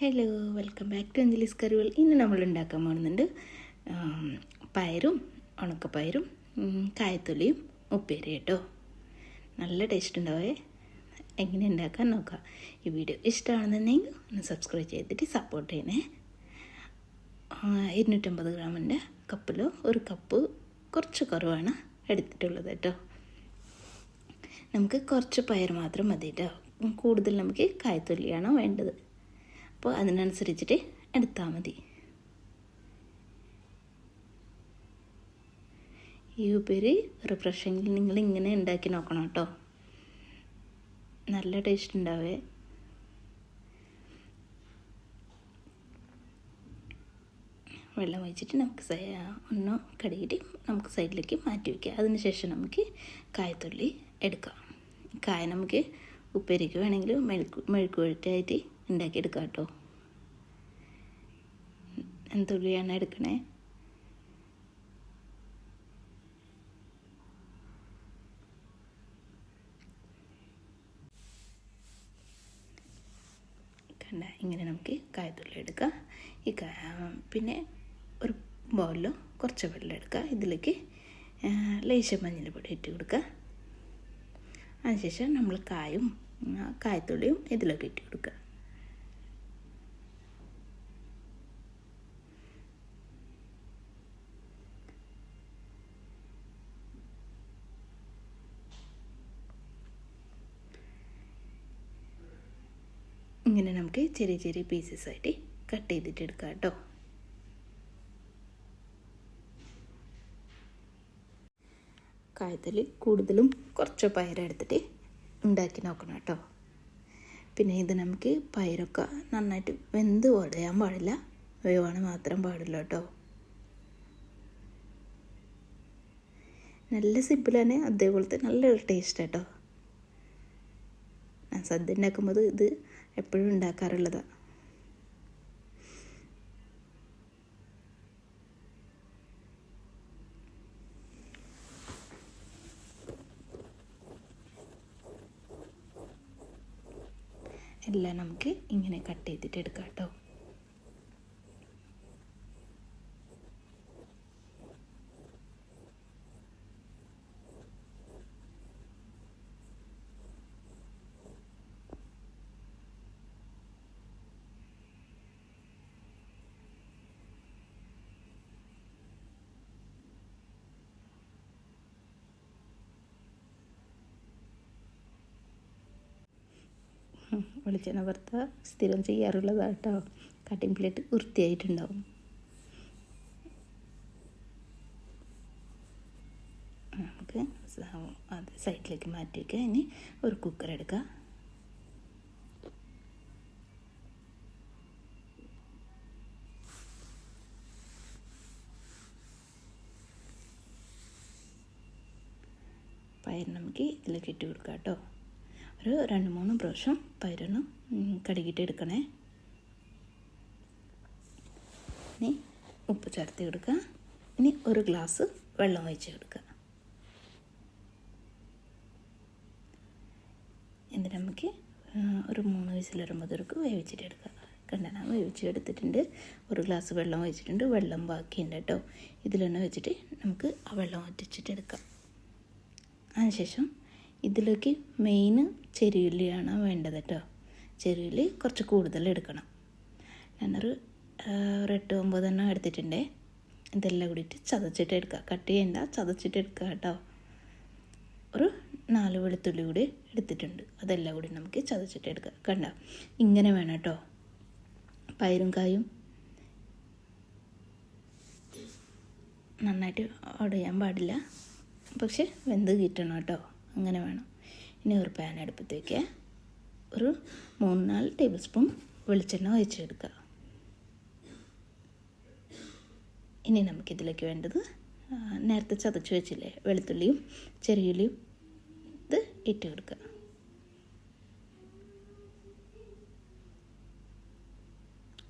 Hello, welcome back to Anjali's കറികൾ. ഇന്ന് നമ്മൾ ഉണ്ടാക്കാൻ പോകുന്നുണ്ട് പയറും ഉണക്കപ്പയറും കായത്തൊലിയും ഉപ്പേരി കേട്ടോ. നല്ല ടേസ്റ്റ് ഉണ്ടാവേ. എങ്ങനെ ഉണ്ടാക്കാൻ നോക്കാം. ഈ വീഡിയോ ഇഷ്ടമാണെന്നുണ്ടെങ്കിൽ ഒന്ന് സബ്സ്ക്രൈബ് ചെയ്തിട്ട് സപ്പോർട്ട് ചെയ്യണേ. 250 ഗ്രാമിൻ്റെ കപ്പിൽ ഒരു കപ്പ് കുറച്ച് കുറവാണ് എടുത്തിട്ടുള്ളത് കേട്ടോ. നമുക്ക് കുറച്ച് പയർ മാത്രം മതി കേട്ടോ. കൂടുതൽ നമുക്ക് കായത്തൊലിയാണ് വേണ്ടത്. അപ്പോൾ അതിനനുസരിച്ചിട്ട് എടുത്താൽ മതി. ഈ ഉപ്പേരി റിഫ്രഷിങ്ങിൽ നിങ്ങൾ ഇങ്ങനെ ഉണ്ടാക്കി നോക്കണം കേട്ടോ. നല്ല ടേസ്റ്റ് ഉണ്ടാവേ. വെള്ളം ഒഴിച്ചിട്ട് നമുക്ക് ഒന്ന് കഴുകിയിട്ട് നമുക്ക് സൈഡിലേക്ക് മാറ്റി വയ്ക്കുക. അതിനുശേഷം നമുക്ക് കായത്തൊല്ലി എടുക്കാം. കായ നമുക്ക് ഉപ്പേരിക്ക് വേണമെങ്കിൽ മെഴുക്ക് വരട്ടായിട്ട് ഉണ്ടാക്കിയെടുക്കാം കേട്ടോ. എന്തുള്ളിയാണ് എടുക്കണേ. കണ്ട, ഇങ്ങനെ നമുക്ക് കായത്തുള്ളി എടുക്കാം. ഈ പിന്നെ ഒരു ബൗളിൽ കുറച്ച് വെള്ളം എടുക്കുക. ഇതിലേക്ക് ലേശം മഞ്ഞൾപ്പൊടി ഇട്ട് കൊടുക്കുക. അതിനുശേഷം നമ്മൾ കായത്തുള്ളിയും ഇതിലേക്ക് ഇട്ട് കൊടുക്കുക. ഇങ്ങനെ നമുക്ക് ചെറിയ ചെറിയ പീസസ് ആയിട്ട് കട്ട് ചെയ്തിട്ട് എടുക്കാം കേട്ടോ. കായത്തിൽ കൂടുതലും കുറച്ച് പയറെടുത്തിട്ട് ഉണ്ടാക്കി നോക്കണം കേട്ടോ. പിന്നെ ഇത് നമുക്ക് പയറൊക്കെ നന്നായിട്ട് വെന്ത് ഉടയാൻ പാടില്ല, വേവാണ് മാത്രം പാടില്ല കേട്ടോ. നല്ല സിമ്പിളാണ്, അതേപോലത്തെ നല്ലൊരു ടേസ്റ്റ് കേട്ടോ. ഞാൻ സദ്യ ഉണ്ടാക്കുമ്പോൾ ഇത് എപ്പോഴും ഉണ്ടാക്കാറുള്ളതാണ്. എല്ലാം നമുക്ക് ഇങ്ങനെ കട്ട് ചെയ്തിട്ട് എടുക്കാം കേട്ടോ. വെളിച്ചെണ്ണ വറുത്ത സ്ഥിരം ചെയ്യാറുള്ളതാണ് കേട്ടോ. കട്ടിംഗ് പ്ലേറ്റ് വൃത്തിയായിട്ടുണ്ടാവും. നമുക്ക് അത് സൈഡിലേക്ക് മാറ്റി വയ്ക്കുക. ഇനി ഒരു കുക്കർ എടുക്കുക. പയർ നമുക്ക് ഇതിലേക്ക് ഇട്ട് കൊടുക്കാം കേട്ടോ. ഒരു 2-3 പ്രാവശ്യം പയറൊന്ന് കഴുകിയിട്ട് എടുക്കണേ. ഇനി ഉപ്പ് ചേർത്ത് കൊടുക്കുക. ഇനി ഒരു ഗ്ലാസ് വെള്ളം ഒഴിച്ച് കൊടുക്കുക. എന്നിട്ട് നമുക്ക് ഒരു 3 വിസിൽ വരുമ്പോഴത്തേക്ക് വേവിച്ചിട്ട് എടുക്കുക. കണ്ടന വേവിച്ചെടുത്തിട്ടുണ്ട്. ഒരു ഗ്ലാസ് വെള്ളം ഒഴിച്ചിട്ടുണ്ട്. വെള്ളം ബാക്കിയുണ്ട് കേട്ടോ. ഇതിലെണ്ണ വെച്ചിട്ട് നമുക്ക് ആ വെള്ളം വറ്റിച്ചിട്ട് എടുക്കാം. അതിനുശേഷം ഇതിലേക്ക് മെയിൻ ചെറിയുള്ളിയാണ് വേണ്ടത് കേട്ടോ. ചെറിയുള്ളി കുറച്ച് കൂടുതൽ എടുക്കണം. ഞാനൊരു 8-9 എണ്ണം എടുത്തിട്ടുണ്ടേ. ഇതെല്ലാം കൂടിയിട്ട് ചതച്ചിട്ട് എടുക്കുക. കട്ട് ചെയ്യണ്ട, ചതച്ചിട്ട് എടുക്കുക കേട്ടോ. ഒരു 4 വെളുത്തുള്ളി കൂടി എടുത്തിട്ടുണ്ട്. അതെല്ലാം കൂടി നമുക്ക് ചതച്ചിട്ട് എടുക്കുക. കണ്ട, ഇങ്ങനെ വേണം കേട്ടോ. പയറും കായും നന്നായിട്ട് ഉടയാൻ പാടില്ല, പക്ഷെ വെന്ത് കിട്ടണം കേട്ടോ. അങ്ങനെ വേണം. ഇനി ഒരു പാൻ അടുപ്പത്ത് വയ്ക്കുക. ഒരു 3-4 ടേബിൾ സ്പൂൺ വെളിച്ചെണ്ണ ഒഴിച്ചെടുക്കുക. ഇനി നമുക്കിതിലേക്ക് വേണ്ടത് നേരത്തെ ചതച്ച് വെച്ചില്ലേ വെളുത്തുള്ളിയും ചെറിയുള്ളിയും, ഇത് ഇട്ട് കൊടുക്കുക.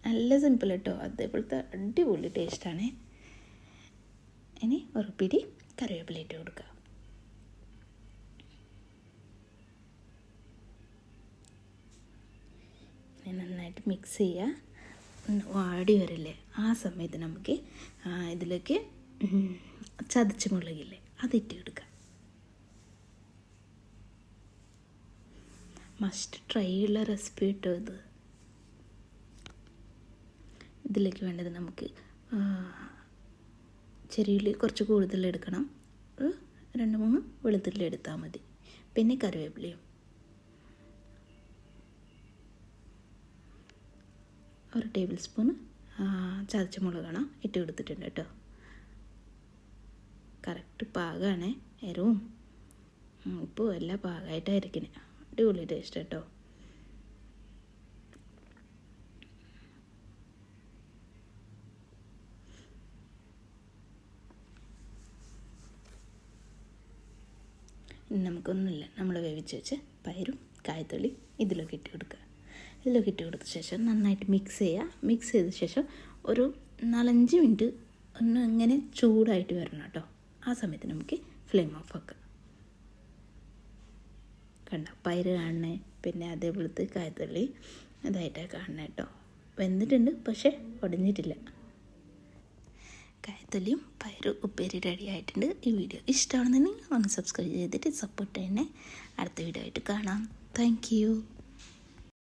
നല്ല സിമ്പിൾ കേട്ടോ. അതേപോലത്തെ അടിപൊളി ടേസ്റ്റാണ്. ഇനി ഒരു പിടി കറിവേപ്പില ഇട്ട് കൊടുക്കുക. നന്നായിട്ട് മിക്സ് ചെയ്യുക. വാടി വരില്ലേ, ആ സമയത്ത് നമുക്ക് ഇതിലേക്ക് ചതച്ച മുളകില്ലേ അതിട്ട് കൊടുക്കുക. മസ്റ്റ് ട്രൈ ഉള്ള റെസിപ്പി കിട്ടും ഇത്. ഇതിലേക്ക് വേണ്ടത് നമുക്ക് ചെറിയുള്ളി കുറച്ച് കൂടുതൽ എടുക്കണം. 2-3 വെളുത്തുള്ളി എടുത്താൽ മതി. പിന്നെ കറിവേപ്പിലയും 1 ടേബിൾ സ്പൂൺ ചതച്ച മുളകാണ് ഇട്ട് കൊടുത്തിട്ടുണ്ട് കേട്ടോ. കറക്റ്റ് പാകമാണ്. എരിവും ഉപ്പും എല്ലാം പാകമായിട്ടായിരിക്കണേ. അടിപൊളി ടേസ്റ്റ് കേട്ടോ. നമുക്കൊന്നുമില്ല, നമ്മൾ വേവിച്ച് വെച്ച് പയറും കായത്തള്ളി ഇതിലൊക്കെ ഇട്ട് കൊടുക്കുക. ഇതിലൊക്കെ ഇട്ട് കൊടുത്ത ശേഷം നന്നായിട്ട് മിക്സ് ചെയ്യുക. മിക്സ് ചെയ്ത ശേഷം ഒരു 4-5 മിനിറ്റ് ഒന്ന് ഇങ്ങനെ ചൂടായിട്ട് വരണം കേട്ടോ. ആ സമയത്ത് നമുക്ക് ഫ്ലെയിം ഓഫ് ആക്കാം. കണ്ട പയറ് കാണണേ, പിന്നെ അതേപോലത്തെ കായത്തള്ളി ഇതായിട്ടാണ് കാണണേ കേട്ടോ. വെന്തിട്ടുണ്ട്, പക്ഷേ ഉടഞ്ഞിട്ടില്ല. കായത്തള്ളിയും പയറും ഉപ്പേരി റെഡി ആയിട്ടുണ്ട്. ഈ വീഡിയോ ഇഷ്ടമാണെന്നുണ്ടെങ്കിൽ ഒന്ന് സബ്സ്ക്രൈബ് ചെയ്തിട്ട് സപ്പോർട്ട് ചെയ്യണേ. അടുത്ത വീഡിയോ ആയിട്ട് കാണാം. Thank you.